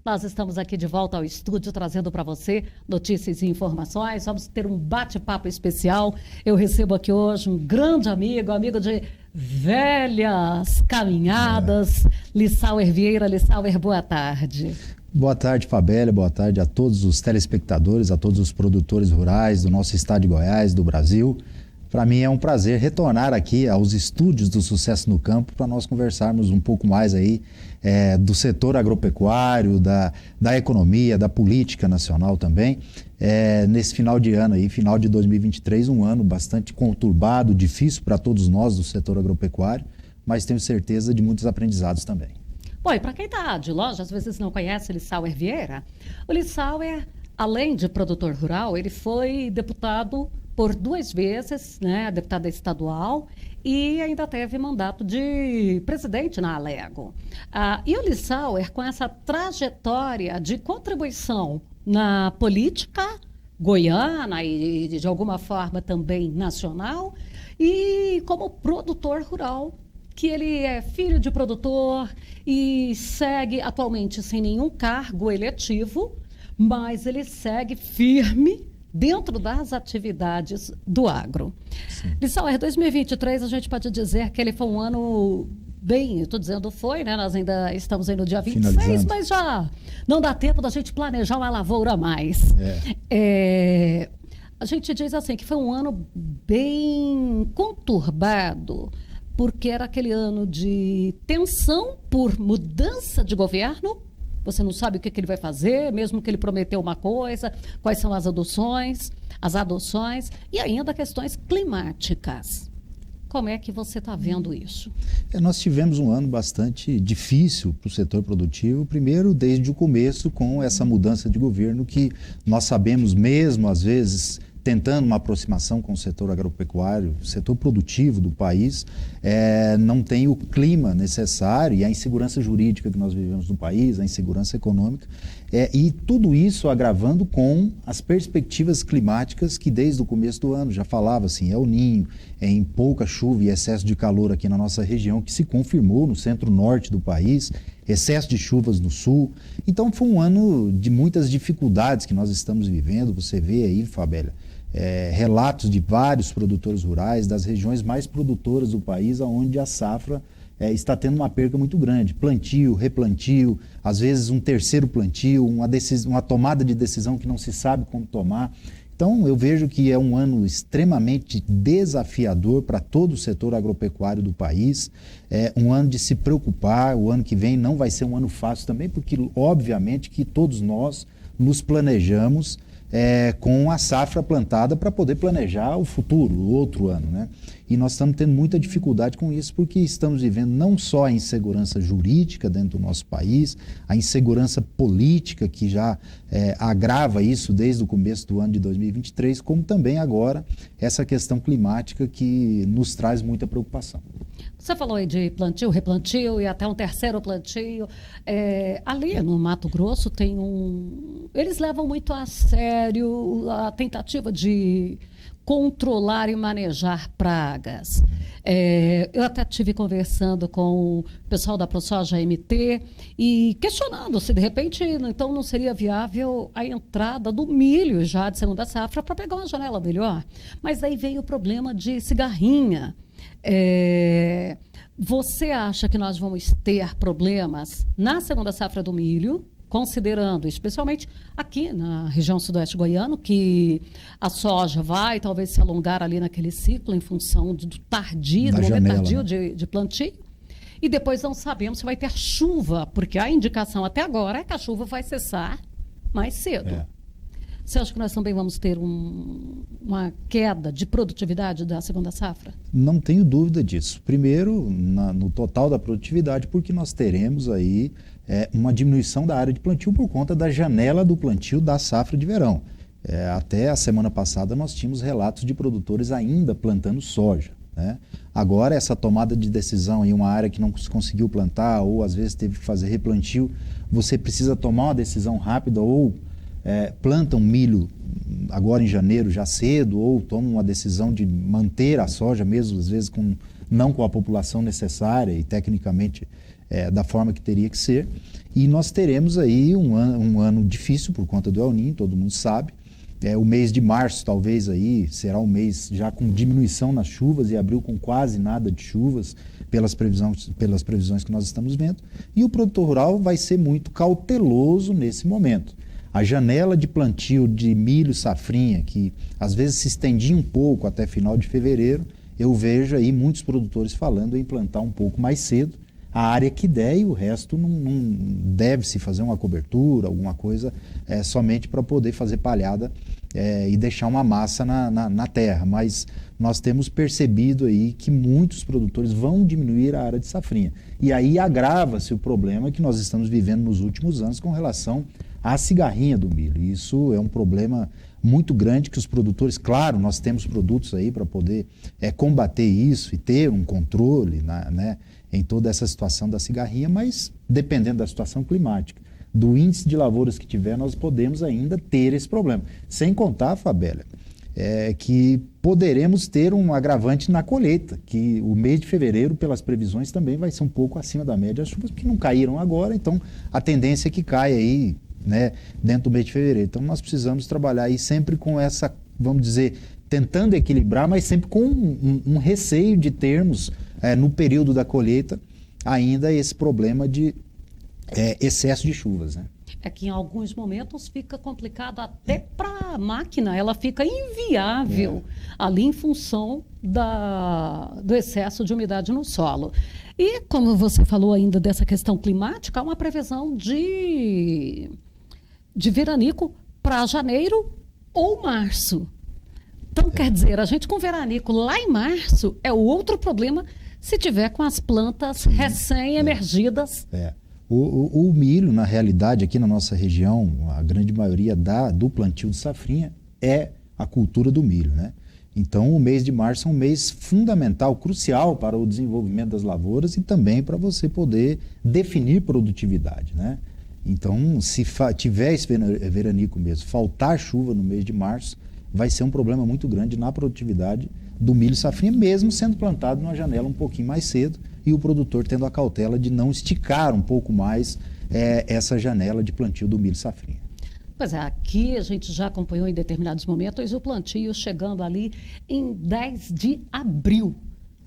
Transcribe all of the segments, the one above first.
Nós estamos aqui de volta ao estúdio trazendo para você notícias e informações. Vamos ter um bate-papo especial. Eu recebo aqui hoje um grande amigo de velhas caminhadas, Lissauer Vieira. Lissauer, boa tarde. Boa tarde, Fabélia. Boa tarde a todos os telespectadores, a todos os produtores rurais do nosso estado de Goiás, do Brasil. Para mim é um prazer retornar aqui aos estúdios do Sucesso no Campo para nós conversarmos um pouco mais aí do setor agropecuário, da economia, da política nacional também. Nesse final de ano aí, final de 2023, um ano bastante conturbado, difícil para todos nós do setor agropecuário, mas tenho certeza de muitos aprendizados também. Bom, e para quem está de longe, às vezes não conhece o Lissauer Vieira, o Lissauer, além de produtor rural, ele foi deputado por 2 vezes, né, deputada estadual, e ainda teve mandato de presidente na Alego. E o Lissauer, com essa trajetória de contribuição na política goiana e de alguma forma também nacional, e como produtor rural, que ele é filho de produtor e segue atualmente sem nenhum cargo eletivo, mas ele segue firme dentro das atividades do agro. Lissauer, 2023, a gente pode dizer que ele foi um ano bem, eu estou dizendo foi, né? Nós ainda estamos aí no dia 26, mas já não dá tempo da gente planejar uma lavoura a mais. A gente diz assim que foi um ano bem conturbado, porque era aquele ano de tensão por mudança de governo. Você não sabe o que ele vai fazer, mesmo que ele prometeu uma coisa, quais são as adoções, e ainda questões climáticas. Como é que você está vendo isso? Nós tivemos um ano bastante difícil para o setor produtivo, primeiro desde o começo com essa mudança de governo que nós sabemos mesmo, às vezes, tentando uma aproximação com o setor agropecuário, o setor produtivo do país, não tem o clima necessário e a insegurança jurídica que nós vivemos no país, a insegurança econômica, e tudo isso agravando com as perspectivas climáticas que desde o começo do ano já falava assim, El Niño, em pouca chuva e excesso de calor aqui na nossa região, que se confirmou no centro-norte do país, excesso de chuvas no sul. Então foi um ano de muitas dificuldades que nós estamos vivendo. Você vê aí, Fabélia, relatos de vários produtores rurais das regiões mais produtoras do país, onde a safra está tendo uma perca muito grande. Plantio, replantio, às vezes um terceiro plantio, uma tomada de decisão que não se sabe como tomar. Então, eu vejo que é um ano extremamente desafiador para todo o setor agropecuário do país, um ano de se preocupar. O ano que vem não vai ser um ano fácil também, porque, obviamente, que todos nós nos planejamos com a safra plantada para poder planejar o futuro, o outro ano, né? E nós estamos tendo muita dificuldade com isso, porque estamos vivendo não só a insegurança jurídica dentro do nosso país, a insegurança política que já agrava isso desde o começo do ano de 2023, como também agora essa questão climática que nos traz muita preocupação. Você falou aí de plantio, replantio e até um terceiro plantio. Ali no Mato Grosso tem eles levam muito a sério a tentativa de controlar e manejar pragas. Eu até estive conversando com o pessoal da ProSoja MT e questionando se de repente então não seria viável a entrada do milho já de segunda safra para pegar uma janela melhor. Mas aí veio o problema de cigarrinha. Você acha que nós vamos ter problemas na segunda safra do milho, considerando, especialmente aqui na região sudoeste goiano, que a soja vai talvez se alongar ali naquele ciclo em função do momento tardio, né, de plantio, e depois não sabemos se vai ter chuva, porque a indicação até agora é que a chuva vai cessar mais cedo. Você acha que nós também vamos ter uma queda de produtividade da segunda safra? Não tenho dúvida disso. Primeiro, no total da produtividade, porque nós teremos aí uma diminuição da área de plantio por conta da janela do plantio da safra de verão. Até a semana passada nós tínhamos relatos de produtores ainda plantando soja, né? Agora, essa tomada de decisão em uma área que não se conseguiu plantar ou às vezes teve que fazer replantio, você precisa tomar uma decisão rápida ou plantam milho agora em janeiro já cedo, ou tomam uma decisão de manter a soja mesmo, às vezes não com a população necessária e tecnicamente da forma que teria que ser. E nós teremos aí um ano difícil por conta do El Niño, todo mundo sabe. O mês de março talvez aí será um mês já com diminuição nas chuvas e abril com quase nada de chuvas pelas previsões que nós estamos vendo. E o produtor rural vai ser muito cauteloso nesse momento. A janela de plantio de milho safrinha, que às vezes se estendia um pouco até final de fevereiro, eu vejo aí muitos produtores falando em plantar um pouco mais cedo, a área que der, e o resto não deve-se fazer uma cobertura, alguma coisa, somente para poder fazer palhada e deixar uma massa na terra. Mas nós temos percebido aí que muitos produtores vão diminuir a área de safrinha. E aí agrava-se o problema que nós estamos vivendo nos últimos anos com relação à cigarrinha do milho. Isso é um problema muito grande que os produtores, claro, nós temos produtos aí para poder combater isso e ter um controle, né, em toda essa situação da cigarrinha, mas dependendo da situação climática, do índice de lavouras que tiver, nós podemos ainda ter esse problema. Sem contar, Fabélia, que poderemos ter um agravante na colheita, que o mês de fevereiro, pelas previsões, também vai ser um pouco acima da média das chuvas, porque não caíram agora, então a tendência é que caia aí, né, dentro do mês de fevereiro. Então nós precisamos trabalhar aí sempre com essa, vamos dizer, tentando equilibrar, mas sempre com um receio de termos, no período da colheita, ainda esse problema de excesso de chuvas, né? É que em alguns momentos fica complicado até para a máquina, ela fica inviável ali em função do excesso de umidade no solo. E como você falou ainda dessa questão climática, há uma previsão de veranico para janeiro ou março. Então, quer dizer, a gente com veranico lá em março é o outro problema se tiver com as plantas recém-emergidas. O milho, na realidade, aqui na nossa região, a grande maioria do plantio de safrinha é a cultura do milho, né? Então, o mês de março é um mês fundamental, crucial para o desenvolvimento das lavouras e também para você poder definir produtividade, né? Então, se tiver esse veranico mesmo, faltar chuva no mês de março, vai ser um problema muito grande na produtividade do milho safrinha, mesmo sendo plantado numa janela um pouquinho mais cedo e o produtor tendo a cautela de não esticar um pouco mais essa janela de plantio do milho safrinha. Pois é, aqui a gente já acompanhou em determinados momentos o plantio chegando ali em 10 de abril.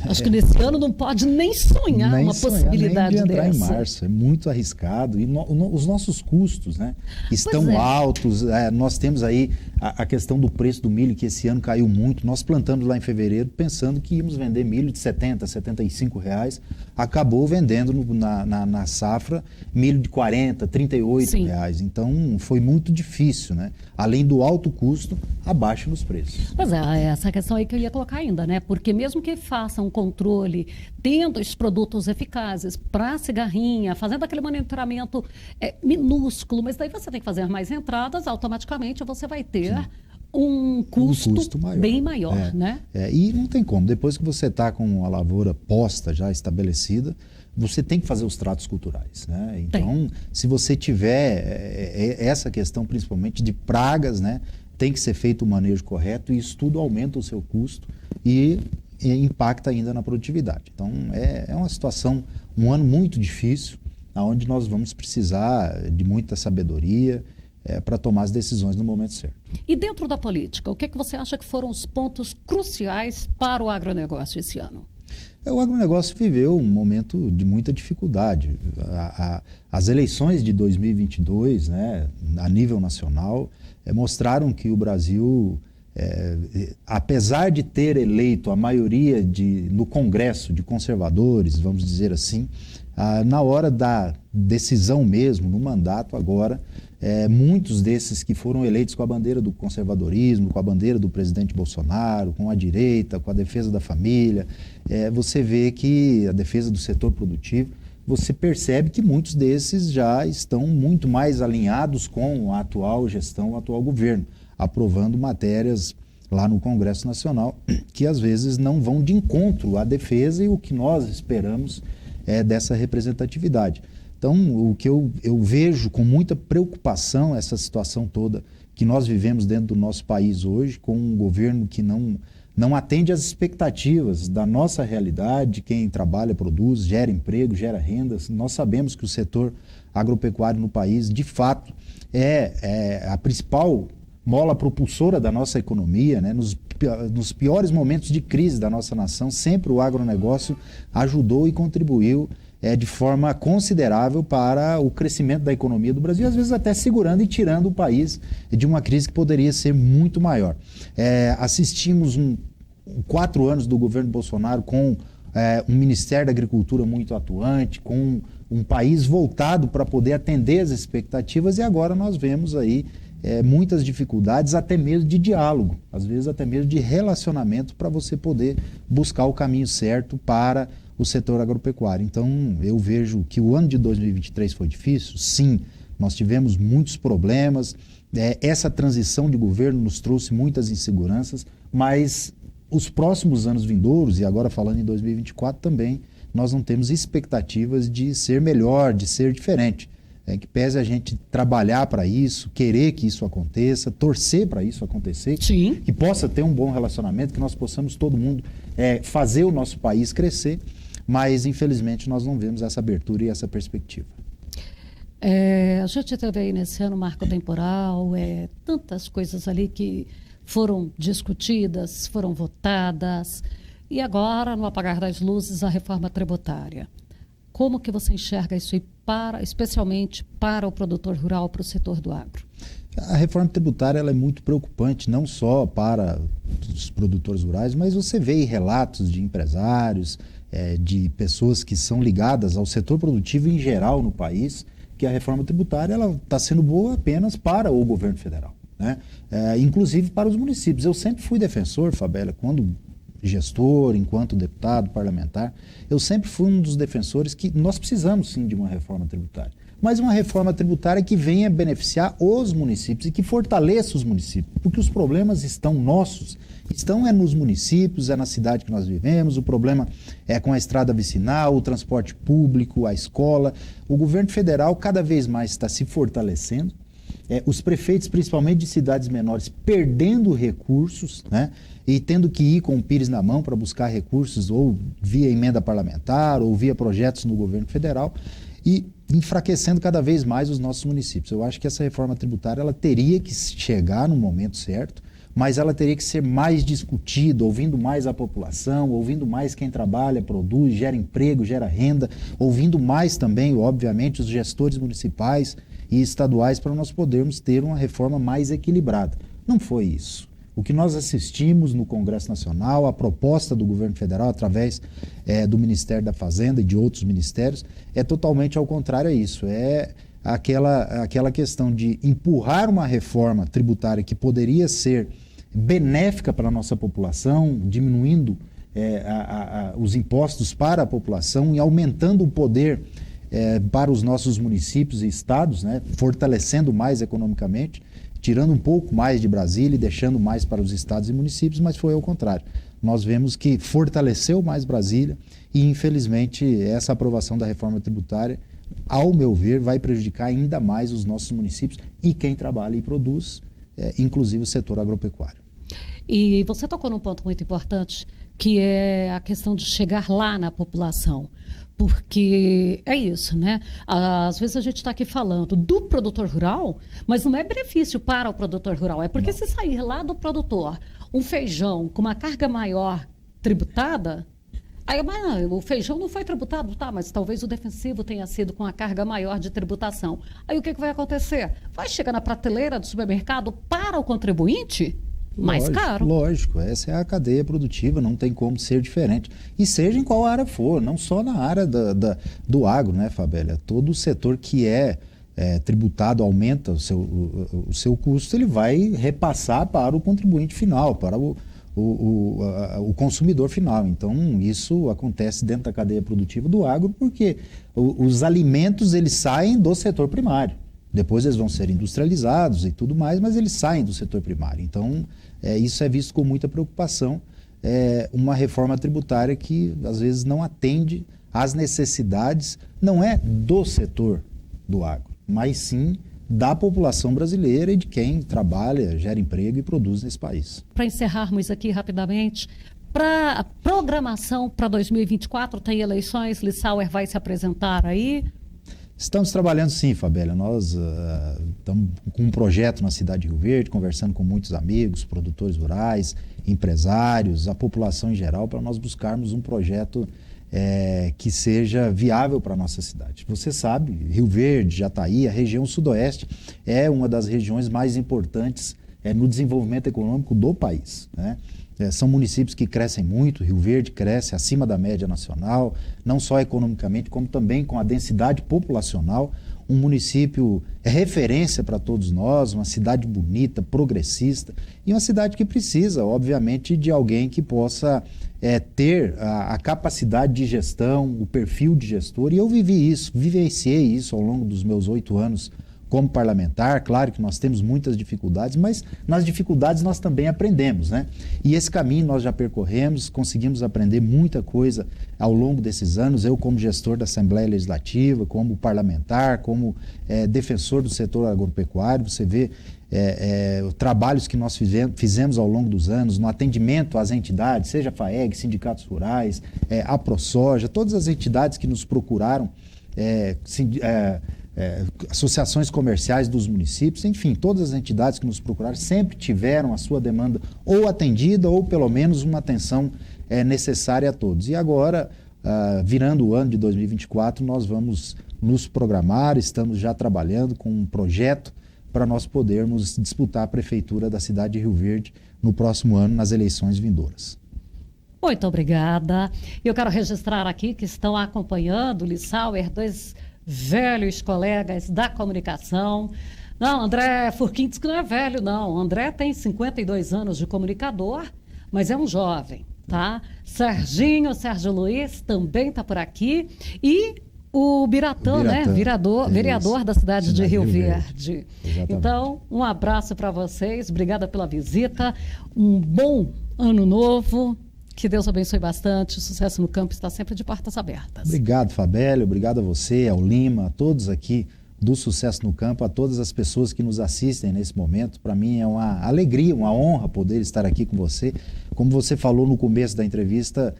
Acho que nesse ano não pode nem sonhar uma possibilidade nem de entrar dessa. Em março, é muito arriscado. E os nossos custos, né, estão altos. Nós temos aí a questão do preço do milho, que esse ano caiu muito. Nós plantamos lá em fevereiro pensando que íamos vender milho de R$70, R$75. Acabou vendendo na safra milho de R$40, R$38. Então foi muito difícil, né? Além do alto custo, abaixo nos preços. Pois é, essa questão aí que eu ia colocar ainda, né? Porque mesmo que façam um controle, tendo esses produtos eficazes para a cigarrinha, fazendo aquele monitoramento minúsculo, mas daí você tem que fazer mais entradas, automaticamente você vai ter um custo maior, bem maior, né? E não tem como, depois que você está com a lavoura posta, já estabelecida, você tem que fazer os tratos culturais, né? Então, se você tiver essa questão principalmente de pragas, né, tem que ser feito o manejo correto e isso tudo aumenta o seu custo e impacta ainda na produtividade. Então, é uma situação, um ano muito difícil, onde nós vamos precisar de muita sabedoria para tomar as decisões no momento certo. E dentro da política, o que você acha que foram os pontos cruciais para o agronegócio esse ano? O agronegócio viveu um momento de muita dificuldade. As eleições de 2022, né, a nível nacional, mostraram que o Brasil, apesar de ter eleito a maioria no Congresso de conservadores, vamos dizer assim, na hora da decisão mesmo, no mandato agora, muitos desses que foram eleitos com a bandeira do conservadorismo, com a bandeira do presidente Bolsonaro, com a direita, com a defesa da família, você vê que a defesa do setor produtivo, você percebe que muitos desses já estão muito mais alinhados com a atual gestão, o atual governo, aprovando matérias lá no Congresso Nacional que às vezes não vão de encontro à defesa e o que nós esperamos dessa representatividade. Então, o que eu vejo com muita preocupação essa situação toda que nós vivemos dentro do nosso país hoje, com um governo que não não atende às expectativas da nossa realidade, quem trabalha, produz, gera emprego, gera rendas. Nós sabemos que o setor agropecuário no país, de fato, é a principal mola propulsora da nossa economia, né? Nos piores momentos de crise da nossa nação, sempre o agronegócio ajudou e contribuiu de forma considerável para o crescimento da economia do Brasil, às vezes até segurando e tirando o país de uma crise que poderia ser muito maior. Assistimos 4 anos do governo Bolsonaro com um Ministério da Agricultura muito atuante, com um país voltado para poder atender as expectativas, e agora nós vemos aí muitas dificuldades, até mesmo de diálogo, às vezes até mesmo de relacionamento, para você poder buscar o caminho certo para o setor agropecuário. Então, eu vejo que o ano de 2023 foi difícil, sim, nós tivemos muitos problemas, essa transição de governo nos trouxe muitas inseguranças, mas os próximos anos vindouros, e agora falando em 2024 também, nós não temos expectativas de ser melhor, de ser diferente. Que pese a gente trabalhar para isso, querer que isso aconteça, torcer para isso acontecer, Sim. que possa ter um bom relacionamento, que nós possamos todo mundo fazer o nosso país crescer, mas infelizmente nós não vemos essa abertura e essa perspectiva. A gente teve aí nesse ano marco temporal, tantas coisas ali que foram discutidas, foram votadas, e agora, no apagar das luzes, a reforma tributária. Como que você enxerga isso aí, especialmente para o produtor rural, para o setor do agro? A reforma tributária ela é muito preocupante, não só para os produtores rurais, mas você vê relatos de empresários, de pessoas que são ligadas ao setor produtivo em geral no país, que a reforma tributária está sendo boa apenas para o governo federal, né? Inclusive para os municípios. Eu sempre fui defensor, Fabélia, quando gestor, enquanto deputado, parlamentar, eu sempre fui um dos defensores que nós precisamos sim de uma reforma tributária, mas uma reforma tributária que venha beneficiar os municípios e que fortaleça os municípios, porque os problemas estão nossos, estão nos municípios, na cidade que nós vivemos, o problema é com a estrada vicinal, o transporte público, a escola. O governo federal cada vez mais está se fortalecendo, os prefeitos, principalmente de cidades menores, perdendo recursos, né? E tendo que ir com o pires na mão para buscar recursos ou via emenda parlamentar ou via projetos no governo federal e enfraquecendo cada vez mais os nossos municípios. Eu acho que essa reforma tributária ela teria que chegar no momento certo, mas ela teria que ser mais discutida, ouvindo mais a população, ouvindo mais quem trabalha, produz, gera emprego, gera renda, ouvindo mais também, obviamente, os gestores municipais e estaduais para nós podermos ter uma reforma mais equilibrada. Não foi isso. O que nós assistimos no Congresso Nacional, a proposta do governo federal através do Ministério da Fazenda e de outros ministérios, é totalmente ao contrário a isso. É aquela questão de empurrar uma reforma tributária que poderia ser benéfica para a nossa população, diminuindo os impostos para a população e aumentando o poder para os nossos municípios e estados, né, fortalecendo mais economicamente, tirando um pouco mais de Brasília e deixando mais para os estados e municípios, mas foi ao contrário. Nós vemos que fortaleceu mais Brasília e, infelizmente, essa aprovação da reforma tributária, ao meu ver, vai prejudicar ainda mais os nossos municípios e quem trabalha e produz, inclusive o setor agropecuário. E você tocou num ponto muito importante, que é a questão de chegar lá na população. Porque é isso, né? Às vezes a gente está aqui falando do produtor rural, mas não é benefício para o produtor rural. É porque se sair lá do produtor um feijão com uma carga maior tributada, aí o feijão não foi tributado, tá? Mas talvez o defensivo tenha sido com a carga maior de tributação. Aí o que vai acontecer? Vai chegar na prateleira do supermercado para o contribuinte? Mais caro. Lógico, essa é a cadeia produtiva, não tem como ser diferente. E seja em qual área for, não só na área do agro, né, Fabélia? Todo setor que tributado aumenta o seu custo, ele vai repassar para o contribuinte final, para o consumidor final. Então, isso acontece dentro da cadeia produtiva do agro, porque os alimentos eles saem do setor primário. Depois eles vão ser industrializados e tudo mais, mas eles saem do setor primário. Então, isso é visto com muita preocupação. Uma reforma tributária que, às vezes, não atende às necessidades, não é do setor do agro, mas sim da população brasileira e de quem trabalha, gera emprego e produz nesse país. Para encerrarmos aqui rapidamente, para a programação para 2024, tem eleições, Lissauer vai se apresentar aí? Estamos trabalhando sim, Fabélia. Nós estamos com um projeto na cidade de Rio Verde, conversando com muitos amigos, produtores rurais, empresários, a população em geral, para nós buscarmos um projeto que seja viável para a nossa cidade. Você sabe, Rio Verde, Jataí, a região sudoeste é uma das regiões mais importantes no desenvolvimento econômico do país, né? São municípios que crescem muito, Rio Verde cresce acima da média nacional, não só economicamente, como também com a densidade populacional. Um município é referência para todos nós, uma cidade bonita, progressista, e uma cidade que precisa, obviamente, de alguém que possa ter a capacidade de gestão, o perfil de gestor, e eu vivenciei isso ao longo dos meus 8 anos como parlamentar. Claro que nós temos muitas dificuldades, mas nas dificuldades nós também aprendemos, né? E esse caminho nós já percorremos, conseguimos aprender muita coisa ao longo desses anos. Eu, como gestor da Assembleia Legislativa, como parlamentar, como defensor do setor agropecuário, você vê os trabalhos que nós fizemos ao longo dos anos no atendimento às entidades, seja a FAEG, sindicatos rurais, a ProSoja, todas as entidades que nos procuraram, associações comerciais dos municípios, enfim, todas as entidades que nos procuraram sempre tiveram a sua demanda ou atendida ou pelo menos uma atenção necessária a todos. E agora, virando o ano de 2024, nós vamos nos programar, estamos já trabalhando com um projeto para nós podermos disputar a prefeitura da cidade de Rio Verde no próximo ano, nas eleições vindouras. Muito obrigada. Eu quero registrar aqui que estão acompanhando o Lissauer, dois velhos colegas da comunicação. Não, André Furquim diz que não é velho, não. André tem 52 anos de comunicador, mas é um jovem, tá? Sérgio Luiz também está por aqui. E o Biratã, né? Vereador da cidade de Rio Verde. Então, um abraço para vocês. Obrigada pela visita. Um bom ano novo. Que Deus abençoe bastante. O Sucesso no Campo está sempre de portas abertas. Obrigado, Fabélia. Obrigado a você, ao Lima, a todos aqui do Sucesso no Campo, a todas as pessoas que nos assistem nesse momento. Para mim é uma alegria, uma honra poder estar aqui com você. Como você falou no começo da entrevista,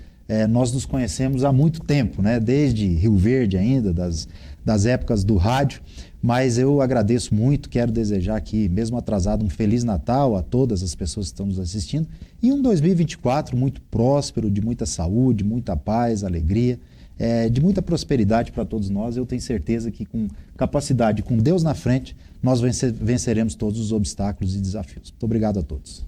nós nos conhecemos há muito tempo, né? Desde Rio Verde ainda, das épocas do rádio. Mas eu agradeço muito, quero desejar aqui, mesmo atrasado, um Feliz Natal a todas as pessoas que estão nos assistindo e um 2024 muito próspero, de muita saúde, muita paz, alegria, de muita prosperidade para todos nós. Eu tenho certeza que com capacidade, com Deus na frente, nós venceremos todos os obstáculos e desafios. Muito obrigado a todos.